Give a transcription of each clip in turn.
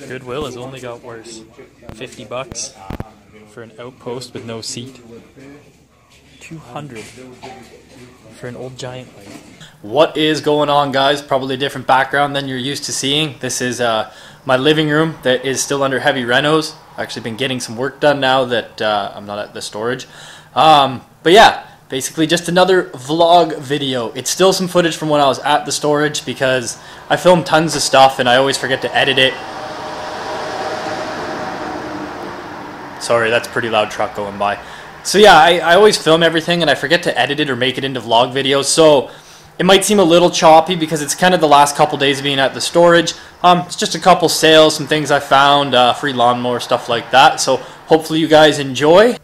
Goodwill has only got worse. 50 bucks for an outpost with no seat. 200 for an old giant light. What is going on, guys? Probably a different background than you're used to seeing. This is my living room that is still under heavy renos. I've actually been getting some work done now that I'm not at the storage. But yeah, basically just another vlog video. It's still some footage from when I was at the storage because I filmed tons of stuff and I always forget to edit it. Sorry, that's a pretty loud truck going by. So yeah, I always film everything and I forget to edit it or make it into vlog videos. So it might seem a little choppy because it's kind of the last couple days of being at the storage. It's just a couple sales, some things I found, free lawnmower, stuff like that. So hopefully you guys enjoy.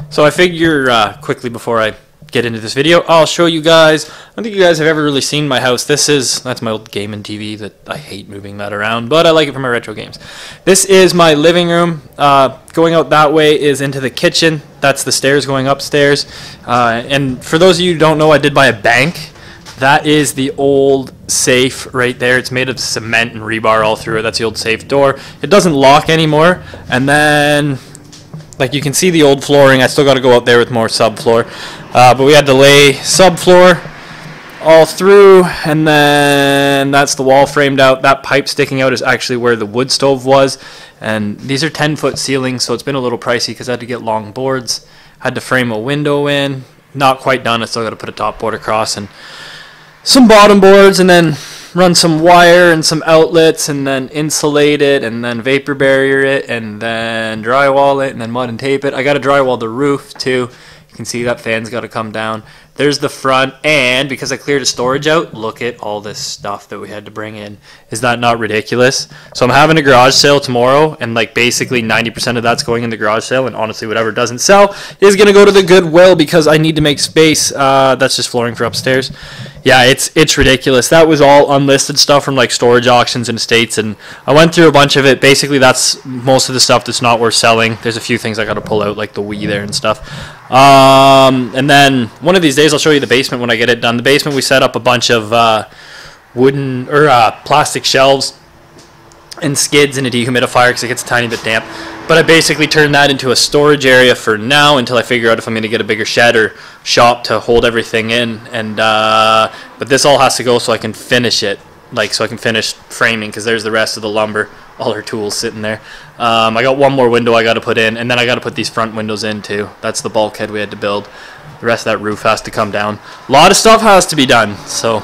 So I figure quickly before I get into this video, I'll show you guys. I don't think you guys have ever really seen my house. That's my old gaming TV that I hate moving that around, but I like it for my retro games. This is my living room. Going out that way is into the kitchen. That's the stairs going upstairs. And for those of you who don't know, I did buy a bank. That is the old safe right there. It's made of cement and rebar all through it. That's the old safe door. It doesn't lock anymore. And then, like you can see the old flooring. I still got to go out there with more subfloor. But we had to lay subfloor all through. And then that's the wall framed out. That pipe sticking out is actually where the wood stove was. And these are 10-foot ceilings, so it's been a little pricey because I had to get long boards. Had to frame a window in. Not quite done. I still got to put a top board across and some bottom boards, and then run some wire and some outlets, and then insulate it, and then vapor barrier it, and then drywall it, and then mud and tape it. I got to drywall the roof too. You can see that fan's got to come down. There's the front, and because I cleared a storage out, look at all this stuff that we had to bring in. Is that not ridiculous? So I'm having a garage sale tomorrow, and like basically 90% of that's going in the garage sale, and honestly whatever doesn't sell is going to go to the Goodwill because I need to make space. That's just flooring for upstairs. Yeah, it's ridiculous. That was all unlisted stuff from like storage auctions and estates, and I went through a bunch of it. Basically, that's most of the stuff that's not worth selling. There's a few things I got to pull out, like the Wii there and stuff. And then one of these days I'll show you the basement when I get it done. The basement, we set up a bunch of wooden or plastic shelves and skids and a dehumidifier because it gets a tiny bit damp. But I basically turned that into a storage area for now until I figure out if I'm going to get a bigger shed or shop to hold everything in. And but this all has to go so I can finish it, like so I can finish framing because there's the rest of the lumber, all her tools sitting there. I got one more window I got to put in, and then I got to put these front windows in too. That's the bulkhead we had to build. The rest of that roof has to come down. A lot of stuff has to be done, so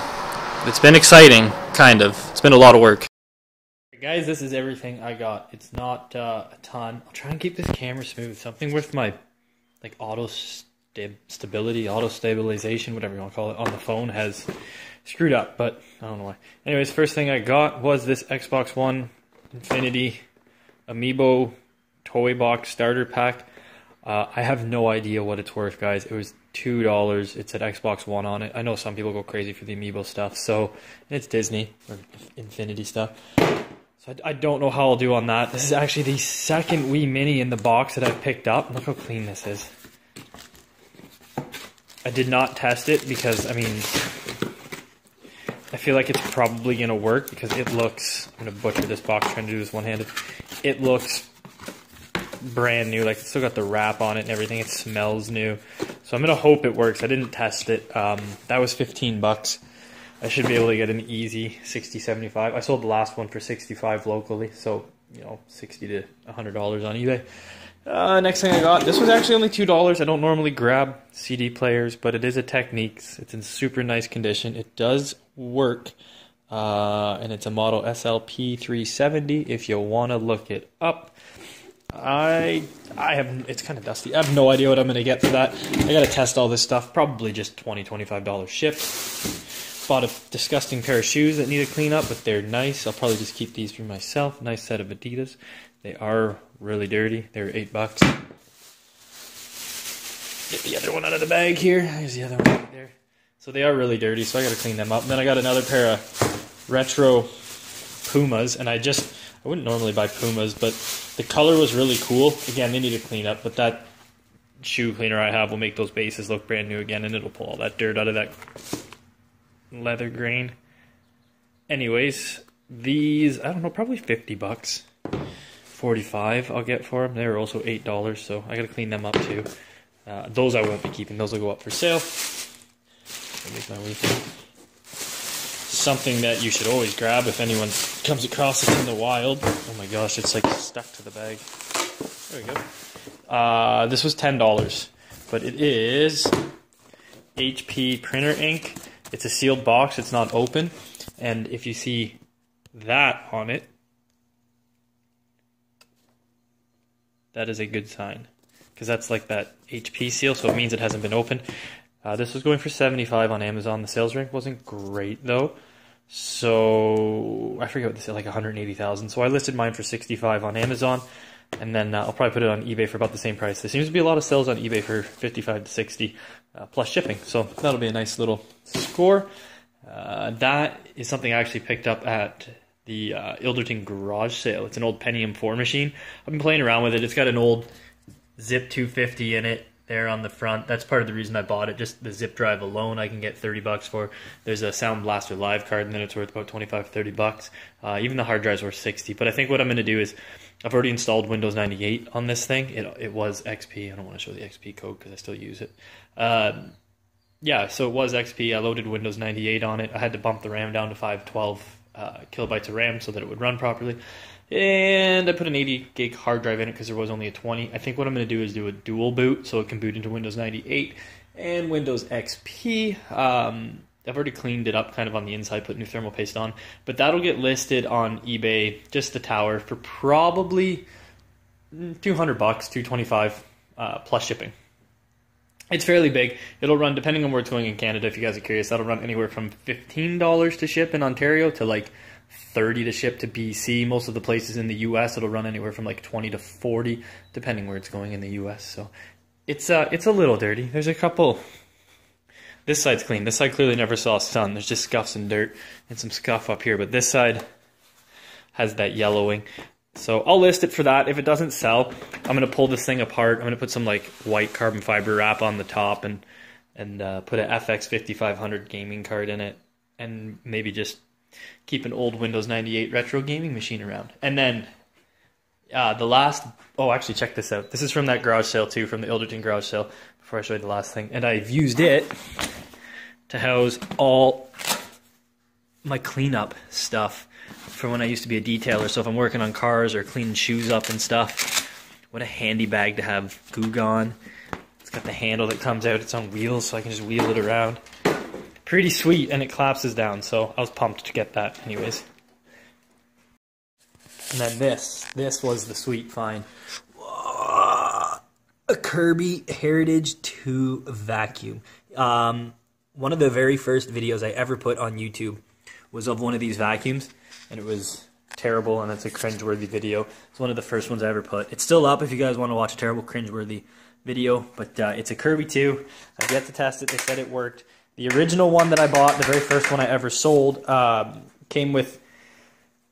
it's been exciting, kind of. It's been a lot of work. Guys, this is everything I got. It's not a ton. I'll try and keep this camera smooth. Something with my like auto stabilization, whatever you want to call it, on the phone has screwed up, but I don't know why. Anyways, first thing I got was this Xbox One Infinity Amiibo toy box starter pack. I have no idea what it's worth, guys. It was $2. It said Xbox One on it. I know some people go crazy for the Amiibo stuff, so and it's Disney or Infinity stuff. So I don't know how I'll do on that. This is actually the second Wii Mini in the box that I've picked up. Look how clean this is. I did not test it because, I mean, I feel like it's probably going to work because it looks, I'm going to butcher this box trying to do this one-handed. It looks brand new. Like, it's still got the wrap on it and everything. It smells new. So I'm going to hope it works. I didn't test it. That was 15 bucks. I should be able to get an easy 60, 75. I sold the last one for 65 locally, so, you know, $60 to $100 on eBay. Next thing I got, this was actually only $2. I don't normally grab CD players, but it is a Technics. It's in super nice condition. It does work, and it's a model SLP 370 if you want to look it up. It's kind of dusty. I have no idea what I'm going to get for that. I got to test all this stuff. Probably just $20, $25 shipped. Bought a disgusting pair of shoes that need to clean up, but they're nice. I'll probably just keep these for myself. Nice set of Adidas. They are really dirty. They're $8. Get the other one out of the bag here. There's the other one right there. So they are really dirty, so I got to clean them up. And then I got another pair of retro Pumas, and I wouldn't normally buy Pumas, but the color was really cool. Again, they need to clean up, but that shoe cleaner I have will make those bases look brand new again, and it'll pull all that dirt out of that leather grain. Anyways, These, I don't know, probably 50 bucks. 45 I'll get for them. They were also $8, so I gotta clean them up too. Those I won't be keeping. Those will go up for sale. I'll make my way through. Something that you should always grab if anyone comes across it in the wild. Oh my gosh, it's like stuck to the bag. There we go. This was $10, but it is HP printer ink. It's a sealed box. It's not open, and if you see that on it, that is a good sign, because that's like that HP seal, so it means it hasn't been opened. This was going for $75 on Amazon. The sales rank wasn't great though, so I forget what they said, like 180,000. So I listed mine for $65 on Amazon, and then I'll probably put it on eBay for about the same price. There seems to be a lot of sales on eBay for $55 to $60 plus shipping, so that'll be a nice little score. That is something I actually picked up at the Ilderton garage sale. It's an old Pentium 4 machine. I've been playing around with it. It's got an old Zip 250 in it there on the front. That's part of the reason I bought it. Just the zip drive alone I can get 30 bucks for. There's a Sound Blaster Live card, and then it's worth about 25, 30 bucks. Even the hard drive's worth 60. But I think what I'm going to do is, I've already installed Windows 98 on this thing. It was XP. I don't want to show the XP code because I still use it. Yeah, so it was XP. I loaded Windows 98 on it. I had to bump the RAM down to 512 kilobytes of RAM so that it would run properly. And I put an 80 gig hard drive in it because there was only a 20. I think what I'm going to do is do a dual boot so it can boot into Windows 98 and Windows XP. I've already cleaned it up kind of on the inside, put new thermal paste on. But that'll get listed on eBay, just the tower, for probably $200, $225 plus shipping. It's fairly big. It'll run, depending on where it's going in Canada, if you guys are curious, that'll run anywhere from $15 to ship in Ontario to like $30 to ship to BC. Most of the places in the US, it'll run anywhere from like $20 to $40, depending where it's going in the US. So it's a little dirty. There's a couple. This side's clean. This side clearly never saw sun. There's just scuffs and dirt and some scuff up here, but this side has that yellowing. So I'll list it for that. If it doesn't sell, I'm going to pull this thing apart. I'm going to put some like white carbon fiber wrap on the top and put an FX 5500 gaming card in it, and maybe just keep an old Windows 98 retro gaming machine around. And then the last, oh, actually check this out. This is from that garage sale too, from the Ilderton garage sale, before I show you the last thing. And I've used it to house all my cleanup stuff from when I used to be a detailer. So if I'm working on cars or cleaning shoes up and stuff, what a handy bag to have Goo Gone. It's got the handle that comes out. It's on wheels, so I can just wheel it around. Pretty sweet, and it collapses down, so I was pumped to get that anyways. And then this was the sweet find. A Kirby Heritage 2 vacuum. One of the very first videos I ever put on YouTube was of one of these vacuums, and it was terrible, and it's a cringeworthy video. It's one of the first ones I ever put. It's still up if you guys want to watch a terrible, cringeworthy video, but it's a Kirby 2. I've yet to test it. They said it worked. The original one that I bought, the very first one I ever sold, came with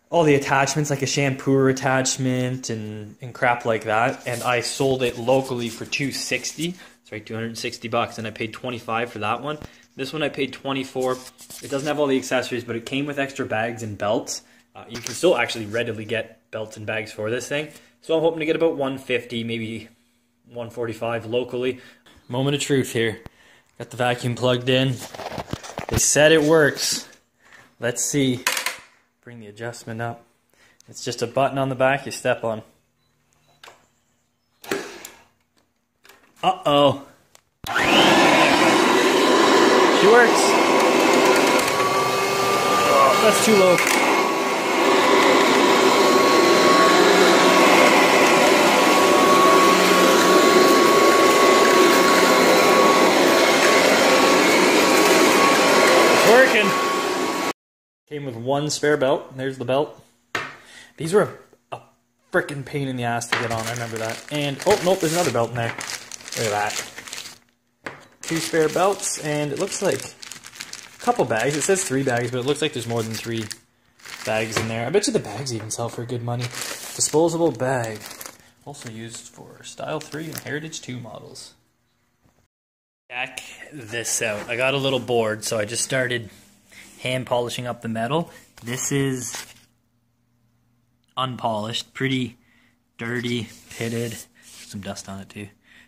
all the attachments, like a shampooer attachment and crap like that, and I sold it locally for $260. Sorry, $260, and I paid $25 for that one. This one I paid $24. It doesn't have all the accessories, but it came with extra bags and belts. You can still actually readily get belts and bags for this thing. So I'm hoping to get about $150, maybe $145 locally. Moment of truth here. Got the vacuum plugged in. They said it works. Let's see. Bring the adjustment up. It's just a button on the back you step on. Uh-oh. She works. Oh, that's too low. It's working. Came with one spare belt. There's the belt. These were a frickin' pain in the ass to get on. I remember that. And, oh, nope, there's another belt in there. Look at that. 2 spare belts, and it looks like a couple bags. It says 3 bags, but it looks like there's more than 3 bags in there. I bet you the bags even sell for good money. Disposable bag. Also used for Style 3 and Heritage 2 models. Check this out. I got a little bored, so I just started hand polishing up the metal. This is unpolished, pretty dirty, pitted. Some dust on it too.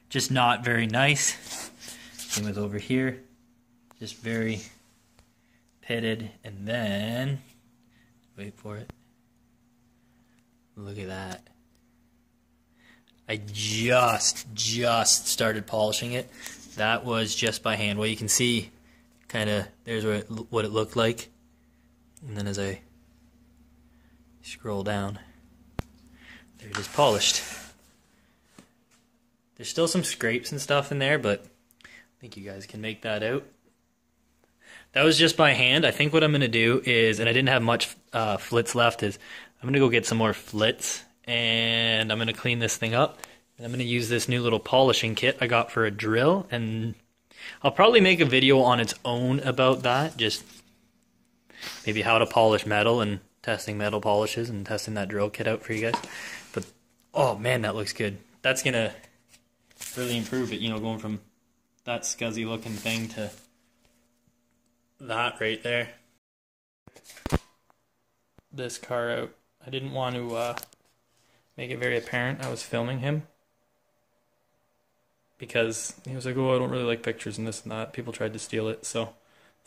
Just not very nice. Same with over here. Just very pitted. And then, wait for it. Look at that. I just started polishing it. That was just by hand. Well, you can see kind of, there's what it looked like. And then as I scroll down, there it is polished. There's still some scrapes and stuff in there, but I think you guys can make that out. That was just by hand. I think what I'm going to do is, and I didn't have much flits left, is I'm going to go get some more flits, and I'm going to clean this thing up. And I'm going to use this new little polishing kit I got for a drill, and I'll probably make a video on its own about that, just maybe how to polish metal and testing metal polishes and testing that drill kit out for you guys. But, oh man, that looks good. That's going to really improve it, you know, going from that scuzzy looking thing to that right there. This car out. I didn't want to make it very apparent I was filming him, because he was like, oh, I don't really like pictures and this and that. People tried to steal it, so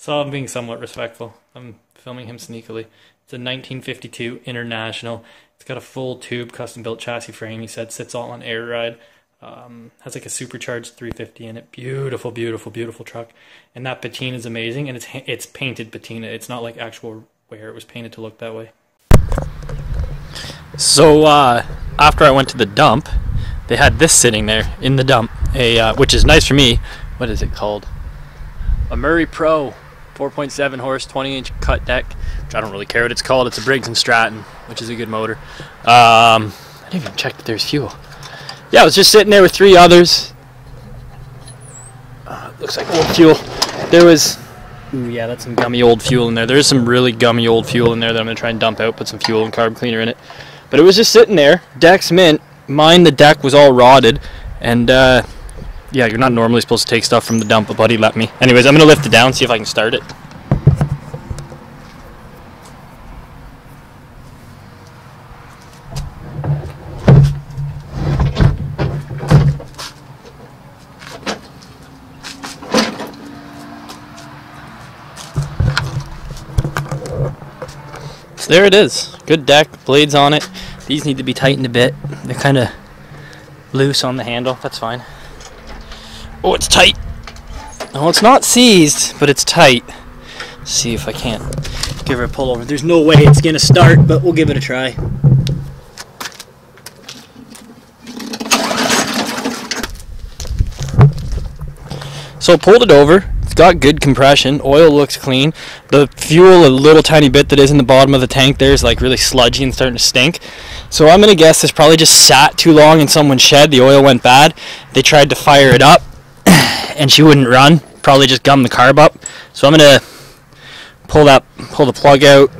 I'm being somewhat respectful. I'm filming him sneakily. It's a 1952 International. It's got a full tube custom built chassis frame. He said sits all on air ride. Has like a supercharged 350 in it. Beautiful, beautiful, beautiful truck. And that patina is amazing, and it's painted patina. It's not like actual wear. It was painted to look that way. So after I went to the dump, they had this sitting there in the dump, which is nice for me. What is it called? A Murray Pro 4.7 horse, 20-inch cut deck, which I don't really care what it's called. It's a Briggs & Stratton, which is a good motor. I didn't even check that there's fuel. Yeah, I was just sitting there with 3 others. Looks like old fuel. There was, ooh, yeah, that's some gummy old fuel in there. There's some really gummy old fuel in there that I'm going to try and dump out, put some fuel and carb cleaner in it. But it was just sitting there. Deck's mint. Mine, the deck was all rotted. And, yeah, you're not normally supposed to take stuff from the dump, but buddy let me. Anyways, I'm going to lift it down, see if I can start it. So there it is. Good deck, blades on it. These need to be tightened a bit. They're kind of loose on the handle. That's fine. Oh, it's tight. No, it's not seized, but it's tight. Let's see if I can't give her a pull over. There's no way it's going to start, but we'll give it a try. So pulled it over. It's got good compression. Oil looks clean. The fuel, a little tiny bit that is in the bottom of the tank there, is like really sludgy and starting to stink. So I'm going to guess this probably just sat too long in someone's shed. The oil went bad. They tried to fire it up and she wouldn't run. Probably just gummed the carb up. So I'm going to pull the plug out,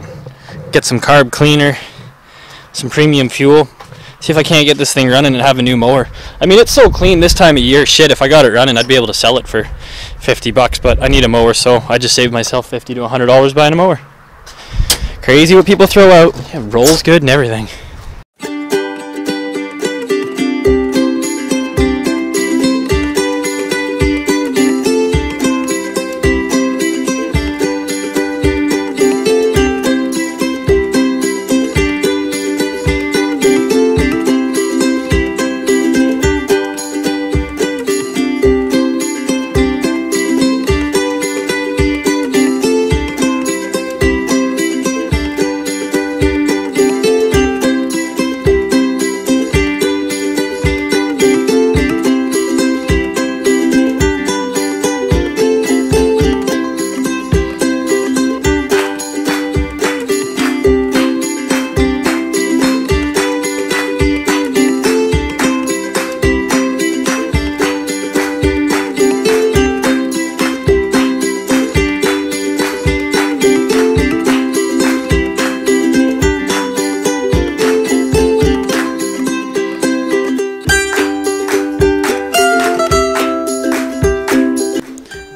get some carb cleaner, some premium fuel, see if I can't get this thing running and have a new mower. I mean, it's so clean this time of year. Shit, if I got it running, I'd be able to sell it for $50, but I need a mower, so I just saved myself $50 to $100 buying a mower. Crazy what people throw out. Yeah, rolls good and everything.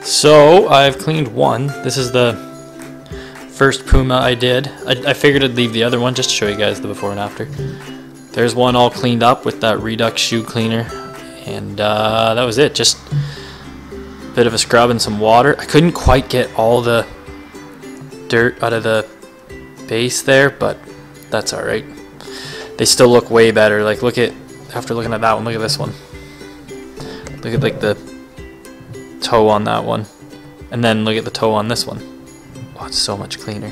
So I've cleaned one. This is the First Puma I did. I figured I'd leave the other one just to show you guys the before and after. There's one all cleaned up with that Redux shoe cleaner. And that was it. Just a bit of a scrub and some water. I couldn't quite get all the dirt out of the base there, but that's alright. They still look way better. Like, look at, after looking at that one, look at this one. Look at like the toe on that one. And then look at the toe on this one. Oh, it's so much cleaner.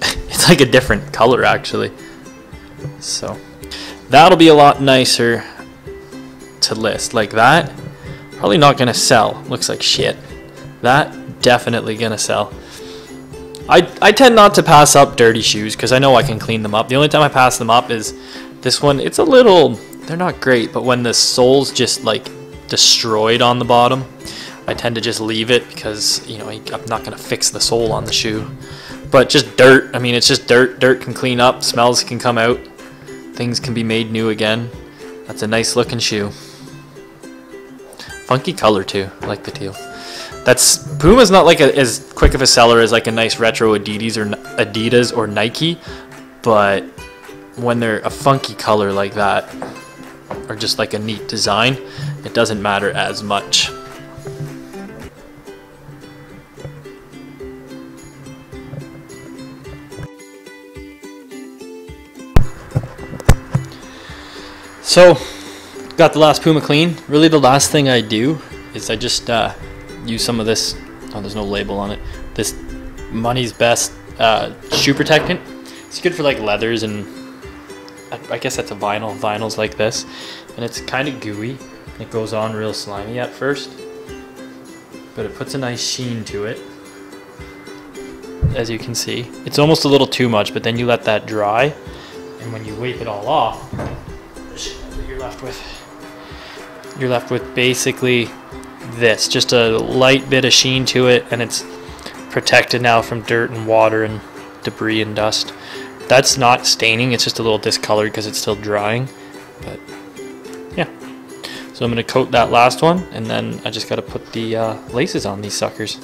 It's like a different color actually. So that'll be a lot nicer to list. Like that, probably not gonna sell. Looks like shit. That definitely gonna sell. I tend not to pass up dirty shoes because I know I can clean them up. The only time I pass them up is this one. It's a little, they're not great, but when the sole's just like destroyed on the bottom, I tend to just leave it because, you know, I'm not going to fix the sole on the shoe. But just dirt, I mean, it's just dirt. Dirt can clean up, smells can come out, things can be made new again. That's a nice looking shoe. Funky color too, I like the teal. Puma's not like as quick of a seller as like a nice retro Adidas or Nike, but when they're a funky color like that, or just like a neat design, it doesn't matter as much. So, got the last Puma clean. Really the last thing I do is I just use some of this, oh there's no label on it, this Money's Best shoe protectant. It's good for like leathers and I guess that's a vinyls like this. And it's kind of gooey. It goes on real slimy at first, but it puts a nice sheen to it. As you can see, it's almost a little too much, but then you let that dry, and when you wipe it all off, you're left with basically this, just a light bit of sheen to it, and it's protected now from dirt and water and debris and dust. That's not staining, it's just a little discolored because it's still drying, but yeah. So I'm going to coat that last one, and then I just got to put the laces on these suckers.